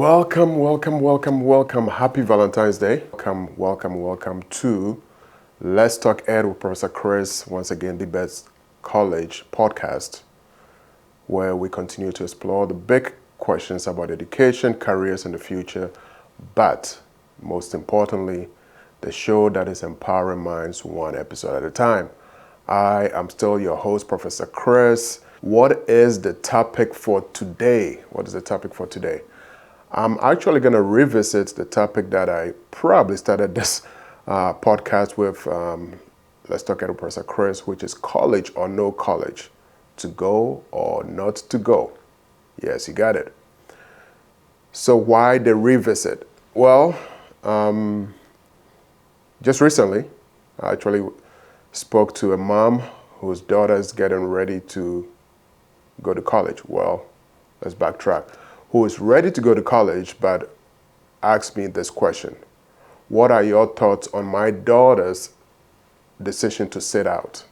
Welcome, welcome, welcome, welcome. Happy Valentine's Day. Welcome, welcome, welcome to Let's Talk Ed with Professor Chris, once again, the best college podcast, where we continue to explore the big questions about education, careers, and the future, but most importantly, the show that is empowering minds one episode at a time. I am still your host, Professor Chris. What is the topic for today? What is the topic for today? I'm actually going to revisit the topic that I probably started this podcast with, Let's Talk Ed with Professor Chris, which is college or no college, to go or not to go. Yes, you got it. So why the revisit? Well, just recently, I actually spoke to a mom whose daughter is getting ready to go to college. Well, let's backtrack. Who is ready to go to college, but asked me this question. What are your thoughts on my daughter's decision to sit out?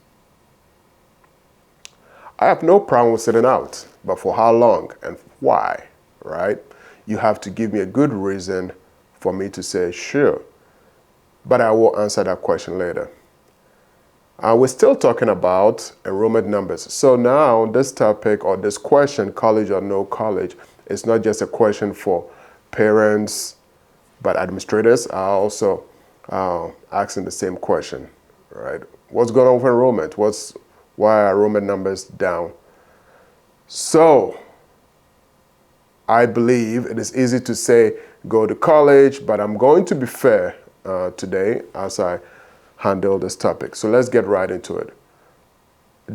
I have no problem with sitting out, but for how long and why, right? You have to give me a good reason for me to say sure, but I will answer that question later. We're still talking about enrollment numbers. So now this topic or this question, college or no college, is not just a question for parents, but administrators are also asking the same question, right? What's going on with enrollment? Why are enrollment numbers down? So I believe it is easy to say go to college, but I'm going to be fair today as I handle this topic. So let's get right into it.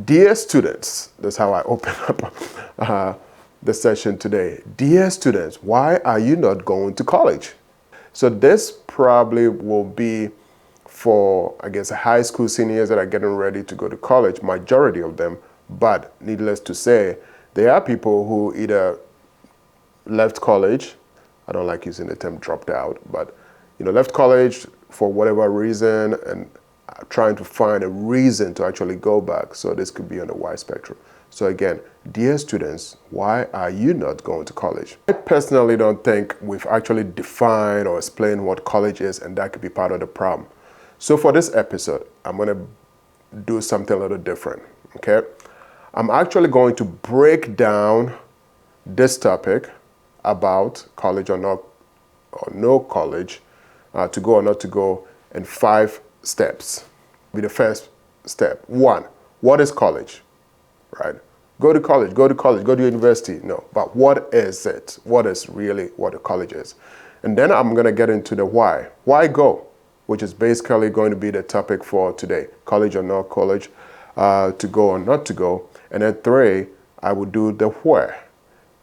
Dear students, that's how I open up the session today. Dear students, why are you not going to college? So this probably will be for, I guess, high school seniors that are getting ready to go to college, majority of them. But needless to say, there are people who either left college, I don't like using the term dropped out, but left college for whatever reason and trying to find a reason to actually go back. So this could be on a wide spectrum. So again, dear students, why are you not going to college? I personally don't think we've actually defined or explained what college is, and that could be part of the problem. So for this episode, I'm going to do something a little different, okay? I'm actually going to break down this topic about college or no college, to go or not to go, in 5 steps. Be the first step. 1, what is college? Right? Go to college, go to university. No, but what is it? What is really what a college is? And then I'm going to get into the why. Why go? Which is basically going to be the topic for today. College or no college, to go or not to go. And then 3, I will do the where.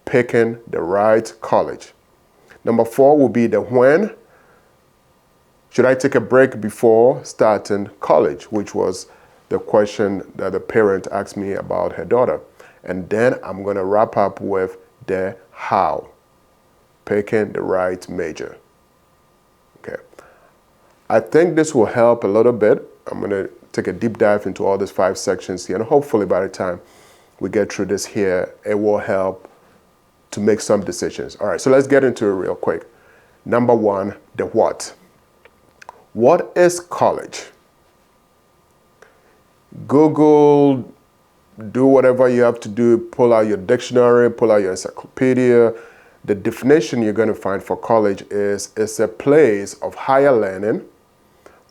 Picking the right college. Number 4 will be the when. Should I take a break before starting college, which was the question that the parent asked me about her daughter. And then I'm going to wrap up with the how, picking the right major. Okay. I think this will help a little bit. I'm going to take a deep dive into all these 5 sections here, and hopefully by the time we get through this here, it will help to make some decisions. All right, so let's get into it real quick. Number 1, the what. What is college? Google, do whatever you have to do, pull out your dictionary, pull out your encyclopedia. The definition you're going to find for college is it's a place of higher learning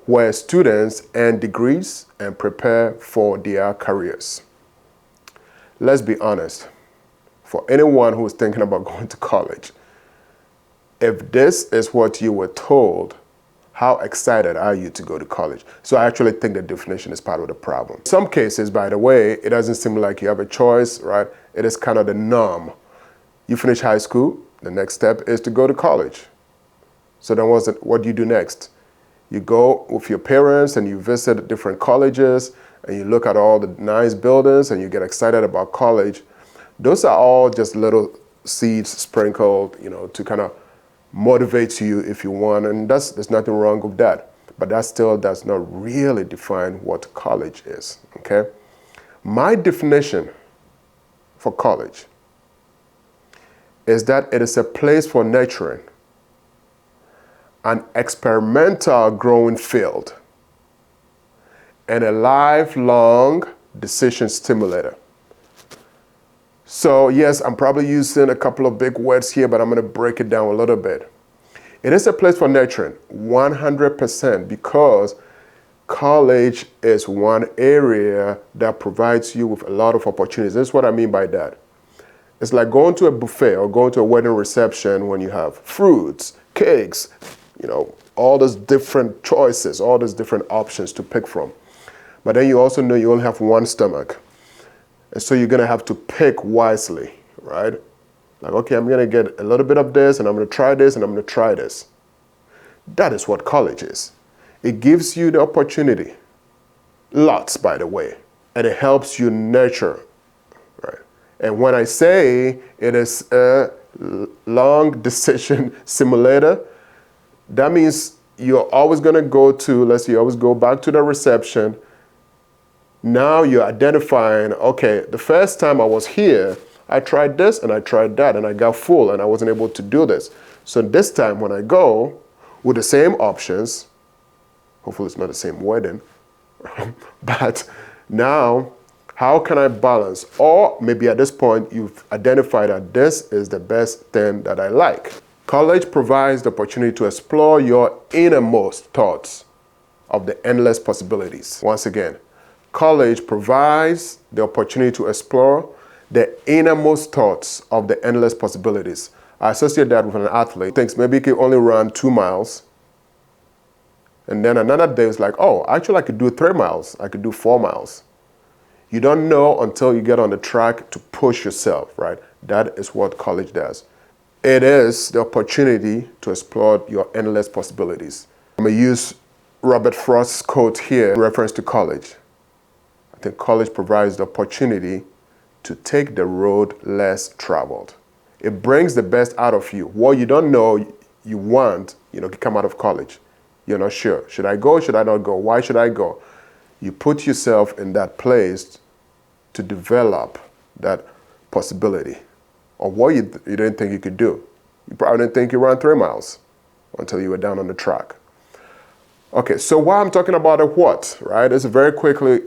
where students earn degrees and prepare for their careers. Let's be honest, for anyone who's thinking about going to college, if this is what you were told, how excited are you to go to college? So I actually think the definition is part of the problem. In some cases, by the way, it doesn't seem like you have a choice, right? It is kind of the norm. You finish high school, the next step is to go to college. So then what do you do next? You go with your parents and you visit different colleges and you look at all the nice buildings and you get excited about college. Those are all just little seeds sprinkled, to kind of motivate you if you want, and there's nothing wrong with that. But that still does not really define what college is, okay? My definition for college is that it is a place for nurturing, an experimental growing field, and a lifelong decision stimulator. So yes, I'm probably using a couple of big words here, but I'm going to break it down a little bit. It is a place for nurturing, 100%, because college is one area that provides you with a lot of opportunities. This is what I mean by that. It's like going to a buffet or going to a wedding reception when you have fruits, cakes, all those different choices, all those different options to pick from. But then you also know you only have one stomach. And so you're going to have to pick wisely, right? Like, okay, I'm going to get a little bit of this, and I'm going to try this, and I'm going to try this. That is what college is. It gives you the opportunity, lots, by the way, and it helps you nurture, right? And when I say it is a long decision simulator, that means you're always going to go to, let's say you always go back to the reception. Now you're identifying, okay, the first time I was here, I tried this and I tried that and I got full and I wasn't able to do this. So this time when I go with the same options, hopefully it's not the same wedding, but now how can I balance? Or maybe at this point you've identified that this is the best thing that I like. College provides the opportunity to explore your innermost thoughts of the endless possibilities. Once again, college provides the opportunity to explore the innermost thoughts of the endless possibilities. I associate that with an athlete. Thinks maybe he can only run 2 miles. And then another day it's like, oh, actually I could do 3 miles. I could do 4 miles. You don't know until you get on the track to push yourself, right? That is what college does. It is the opportunity to explore your endless possibilities. I'm going to use Robert Frost's quote here in reference to college. I think college provides the opportunity to take the road less traveled. It brings the best out of you. What you don't know you want, you come out of college. You're not sure. Should I go? Should I not go? Why should I go? You put yourself in that place to develop that possibility of what you didn't think you could do. You probably didn't think you ran 3 miles until you were down on the track. Okay, so why I'm talking about a what, right? It's very quickly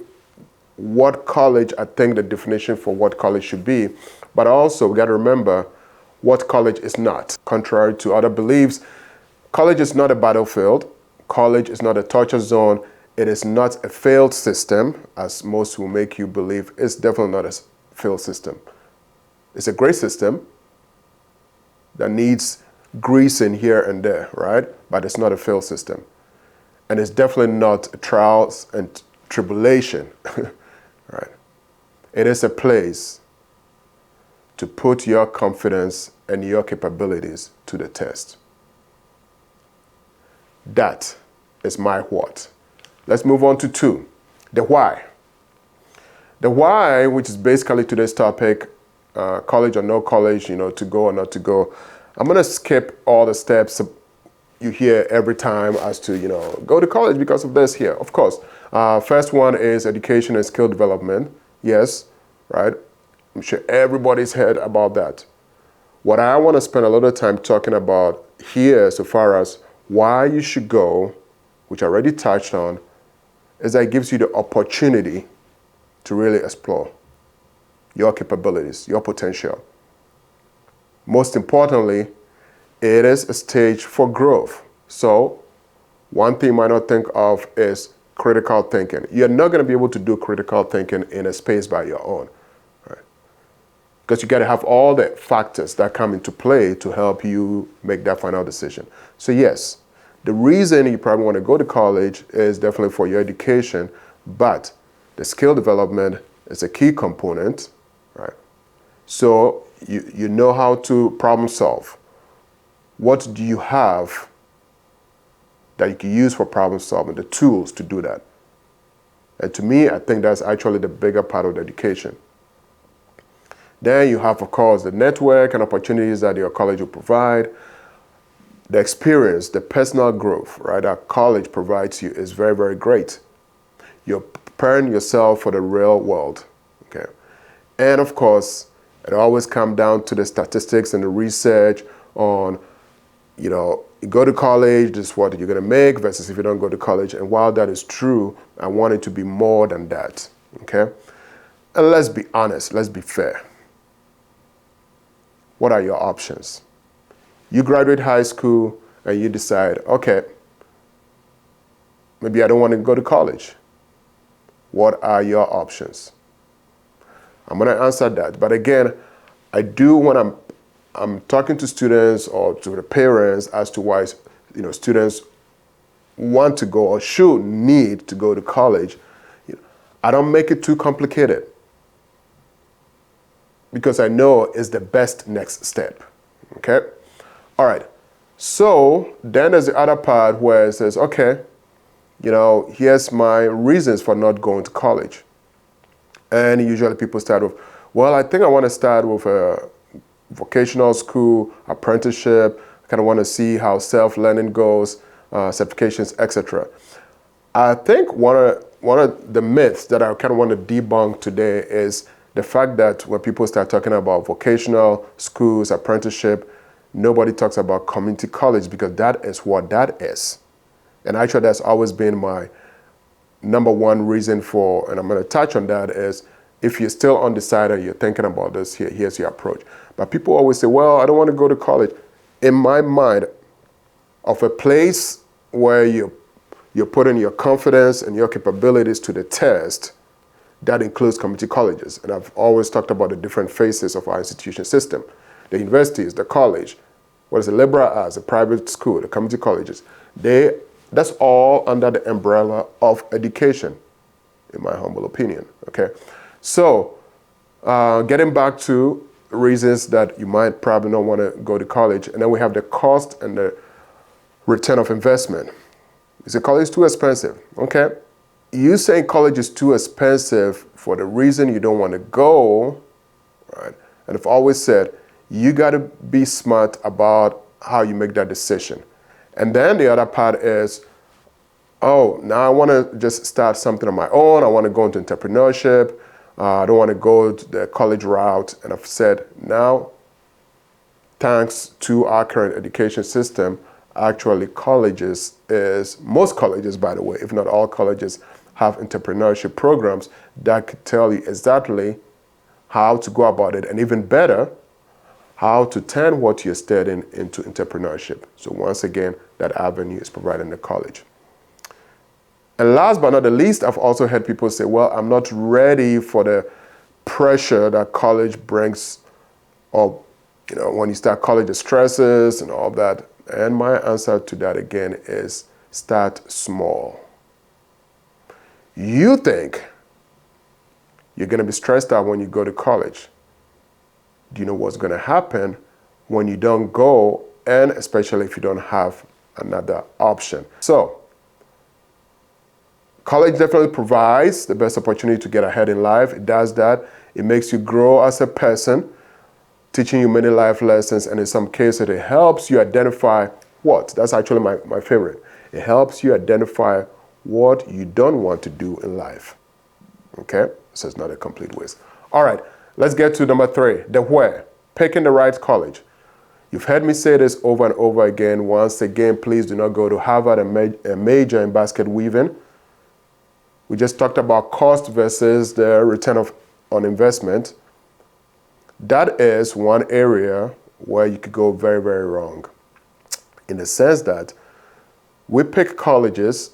what college, I think the definition for what college should be, but also we got to remember what college is not. Contrary to other beliefs, college is not a battlefield. College is not a torture zone. It is not a failed system, as most will make you believe. It's definitely not a failed system. It's a great system that needs greasing here and there, right? But it's not a failed system. And it's definitely not trials and tribulation, right? It is a place to put your confidence and your capabilities to the test. That is my what. Let's move on to 2, the why. The why, which is basically today's topic, college or no college, to go or not to go. I'm going to skip all the steps you hear every time as to, go to college because of this here. Of course, first one is education and skill development. Yes, right? I'm sure everybody's heard about that. What I want to spend a little time talking about here so far as why you should go, which I already touched on, is that it gives you the opportunity to really explore your capabilities, your potential. Most importantly, it is a stage for growth. So one thing you might not think of is critical thinking. You're not going to be able to do critical thinking in a space by your own, right? Because you got to have all the factors that come into play to help you make that final decision. So yes, the reason you probably want to go to college is definitely for your education, but the skill development is a key component, right? So you know how to problem solve. What do you have that you can use for problem solving, the tools to do that? And to me, I think that's actually the bigger part of the education. Then you have, of course, the network and opportunities that your college will provide. The experience, the personal growth, right, that college provides you is very, very great. You're preparing yourself for the real world, okay? And of course, It always comes down to the statistics and the research on, you go to college, this is what you're going to make versus if you don't go to college. And while that is true, I want it to be more than that, okay? And let's be honest, let's be fair. What are your options? You graduate high school and you decide, okay, maybe I don't want to go to college. What are your options? I'm going to answer that. But again, I do when I'm talking to students or to the parents as to why students want to go or should need to go to college, I don't make it too complicated because I know it's the best next step. Okay? All right. So then there's the other part where it says, okay, here's my reasons for not going to college. And usually people start with, well, I think I want to start with a vocational school, apprenticeship. I kind of want to see how self-learning goes, certifications, etc. I think one of the myths that I kind of want to debunk today is the fact that when people start talking about vocational schools, apprenticeship, nobody talks about community college because that is what that is. And actually that's always been my number one reason for, and I'm going to touch on that, is if you're still undecided, you're thinking about this, here's your approach. But people always say, well, I don't want to go to college. In my mind, of a place where you're putting your confidence and your capabilities to the test, that includes community colleges. And I've always talked about the different phases of our institution system. The universities, the college, what is the liberal arts, the private school, the community colleges. That's all under the umbrella of education, in my humble opinion, okay? So, getting back to reasons that you might probably not want to go to college, and then we have the cost and the return of investment. You say college is too expensive, okay? You saying college is too expensive for the reason you don't want to go, right? And I've always said, you got to be smart about how you make that decision. And then the other part is, oh, now I want to just start something on my own. I want to go into entrepreneurship. I don't want to go the college route. And I've said now, thanks to our current education system, actually most colleges, by the way, if not all colleges, have entrepreneurship programs that could tell you exactly how to go about it, and even better, how to turn what you're studying into entrepreneurship. So once again, that avenue is provided in the college. And last but not the least, I've also heard people say, well, I'm not ready for the pressure that college brings, or when you start college, the stresses and all that. And my answer to that again is start small. You think you're going to be stressed out when you go to college. Do you know what's going to happen when you don't go, and especially if you don't have another option? So, college definitely provides the best opportunity to get ahead in life. It does that. It makes you grow as a person, teaching you many life lessons, and in some cases it helps you identify what? That's actually my favorite. It helps you identify what you don't want to do in life. Okay? So it's not a complete waste. All right, let's get to number 3, the where. Picking the right college. You've heard me say this over and over again. Once again, please do not go to Harvard and major in basket weaving. We just talked about cost versus the return on investment. That is one area where you could go very, very wrong. In the sense that we pick colleges,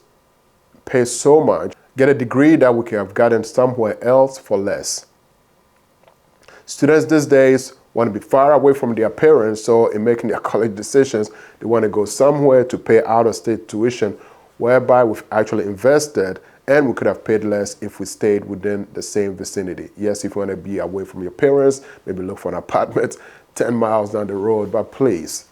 pay so much, get a degree that we could have gotten somewhere else for less. Students these days want to be far away from their parents, so in making their college decisions, they want to go somewhere to pay out-of-state tuition, whereby we've actually invested and we could have paid less if we stayed within the same vicinity. Yes, if you want to be away from your parents, maybe look for an apartment 10 miles down the road, but please,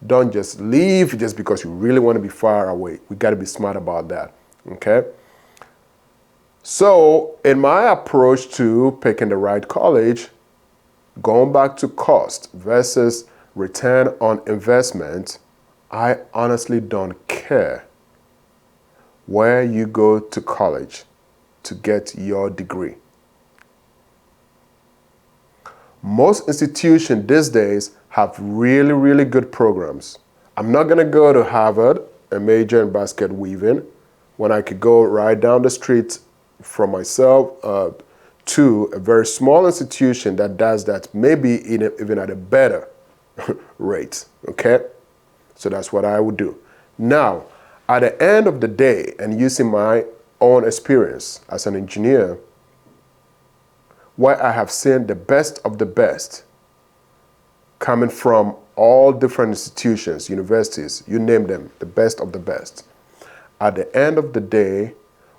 don't just leave just because you really want to be far away. We got to be smart about that, okay? So, in my approach to picking the right college, going back to cost versus return on investment, I honestly don't care where you go to college to get your degree. Most institutions these days have really, really good programs. I'm not going to go to Harvard and major in basket weaving when I could go right down the street from myself to a very small institution that does that, maybe even at a better rate, okay? So that's what I would do. Now, at the end of the day, and using my own experience as an engineer, where I have seen the best of the best coming from all different institutions, universities, you name them, the best of the best. At the end of the day,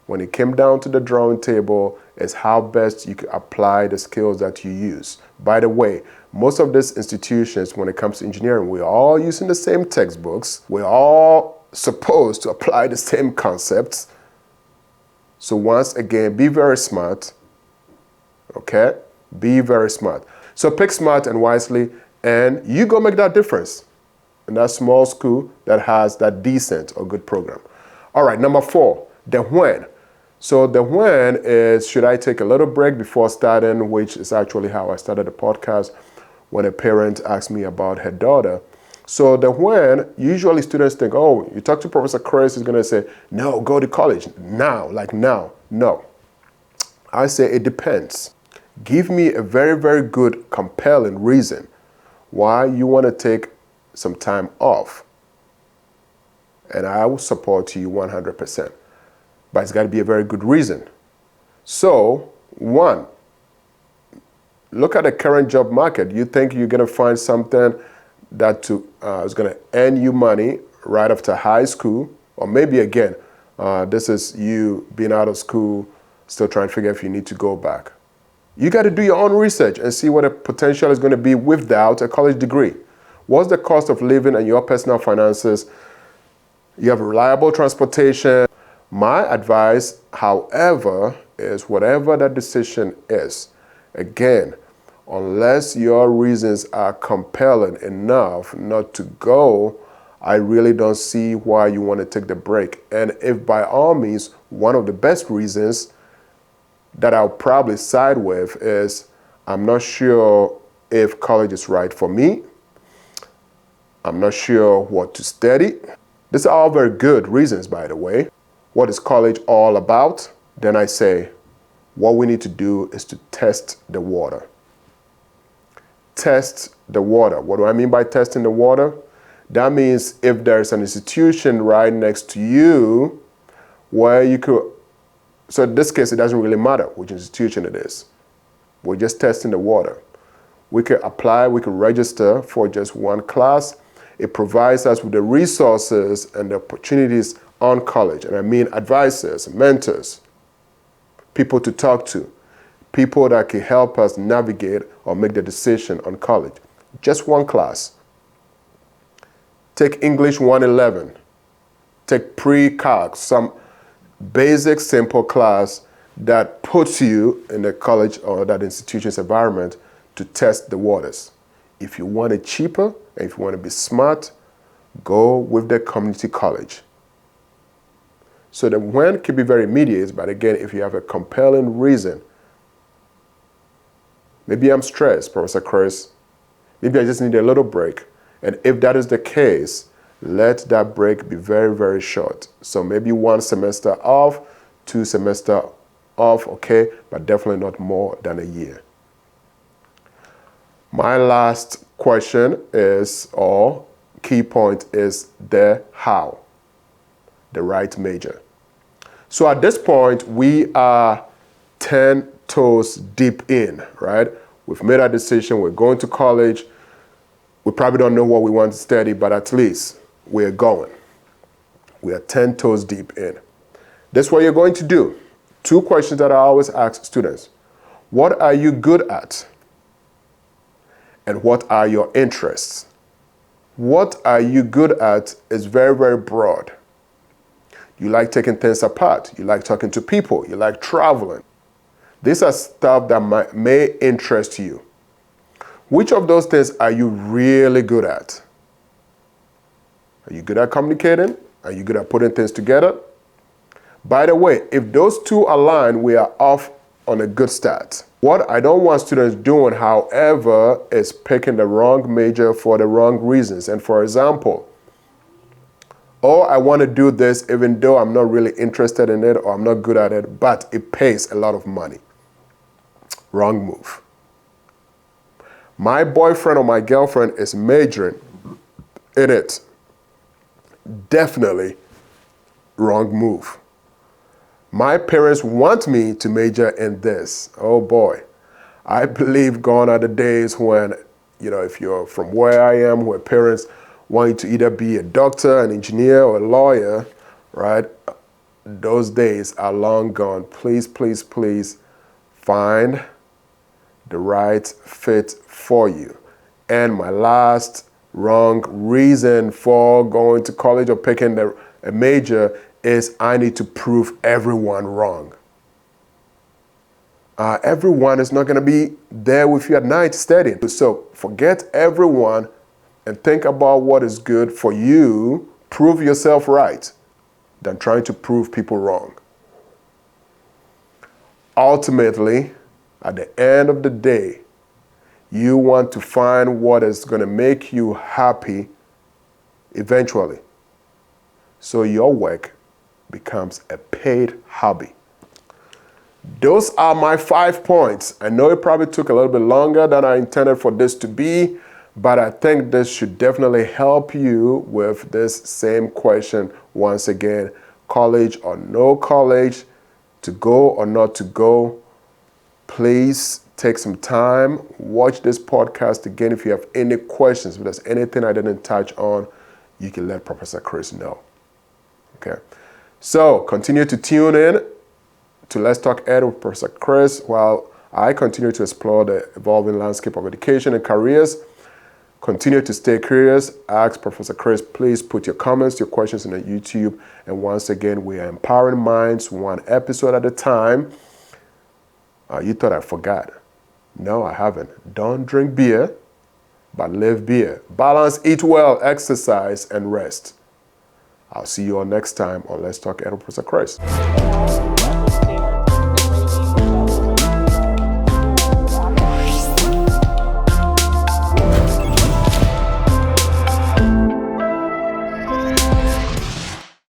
when it came down to the drawing table, is how best you can apply the skills that you use. By the way, most of these institutions, when it comes to engineering, we're all using the same textbooks. We're all supposed to apply the same concepts. So once again, be very smart, okay? Be very smart. So pick smart and wisely, and you go make that difference in that small school that has that decent or good program. All right, number 4, the when. So the when is, should I take a little break before starting, which is actually how I started the podcast when a parent asked me about her daughter. So the when, usually students think, oh, you talk to Professor Chris, he's going to say, no, go to college now, like now. No. I say it depends. Give me a very, very good, compelling reason why you want to take some time off. And I will support you 100%. But it's got to be a very good reason. So, 1, look at the current job market. You think you're going to find something that is going to earn you money right after high school, or maybe again, this is you being out of school, still trying to figure if you need to go back. You got to do your own research and see what the potential is going to be without a college degree. What's the cost of living and your personal finances? You have reliable transportation. My advice, however, is whatever that decision is, again, unless your reasons are compelling enough not to go, I really don't see why you want to take the break. And if by all means, one of the best reasons that I'll probably side with is I'm not sure if college is right for me. I'm not sure what to study. These are all very good reasons, by the way. What is college all about? Then I say, what we need to do is to test the water. Test the water. What do I mean by testing the water? That means if there's an institution right next to you where you could, so in this case, it doesn't really matter which institution it is. We're just testing the water. We could apply, we could register for just one class. It provides us with the resources and the opportunities on college. And I mean advisors, mentors, people to talk to, people that can help us navigate or make the decision on college. Just one class. Take English 111. Take pre-calc, some basic, simple class that puts you in the college or that institution's environment to test the waters. If you want it cheaper and if you want to be smart, go with the community college. So the when can be very immediate, but again, if you have a compelling reason, maybe I'm stressed, Professor Chris, maybe I just need a little break. And if that is the case, let that break be very, very short. So maybe 1 semester off, 2 semester off, okay, but definitely not more than a year. My last question is, or key point is the how, the right major. So at this point, we are 10 toes deep in, right? We've made our decision, we're going to college. We probably don't know what we want to study, but at least we're going. We are 10 toes deep in. This is what you're going to do. 2 questions that I always ask students. What are you good at? And what are your interests? What are you good at is very, very broad. You like taking things apart. You like talking to people. You like traveling. These are stuff that may interest you. Which of those things are you really good at? Are you good at communicating? Are you good at putting things together? By the way, if those 2 align, we are off on a good start. What I don't want students doing, however, is picking the wrong major for the wrong reasons. And for example, oh, I want to do this even though I'm not really interested in it or I'm not good at it, but it pays a lot of money. Wrong move. My boyfriend or my girlfriend is majoring in it. Definitely wrong move. My parents want me to major in this. Oh boy. I believe gone are the days when, if you're from where I am, where parents want you to either be a doctor, an engineer, or a lawyer, right? Those days are long gone. Please, please, please find the right fit for you. And my last wrong reason for going to college or picking a major is I need to prove everyone wrong. Everyone is not going to be there with you at night studying. So forget everyone and think about what is good for you. Prove yourself right than trying to prove people wrong. Ultimately, at the end of the day, you want to find what is going to make you happy eventually. So your work becomes a paid hobby. Those are my 5 points. I know it probably took a little bit longer than I intended for this to be, but I think this should definitely help you with this same question once again. College or no college, to go or not to go. Please take some time, watch this podcast again. If you have any questions, if there's anything I didn't touch on, you can let Professor Chris know. Okay. So continue to tune in to Let's Talk Ed with Professor Chris while I continue to explore the evolving landscape of education and careers. Continue to stay curious. Ask Professor Chris, please put your comments, your questions in the YouTube. And once again, we are empowering minds one episode at a time. You thought I forgot. No, I haven't. Don't drink beer, but live beer. Balance, eat well, exercise, and rest. I'll see you all next time on Let's Talk Ed with Professor Chris.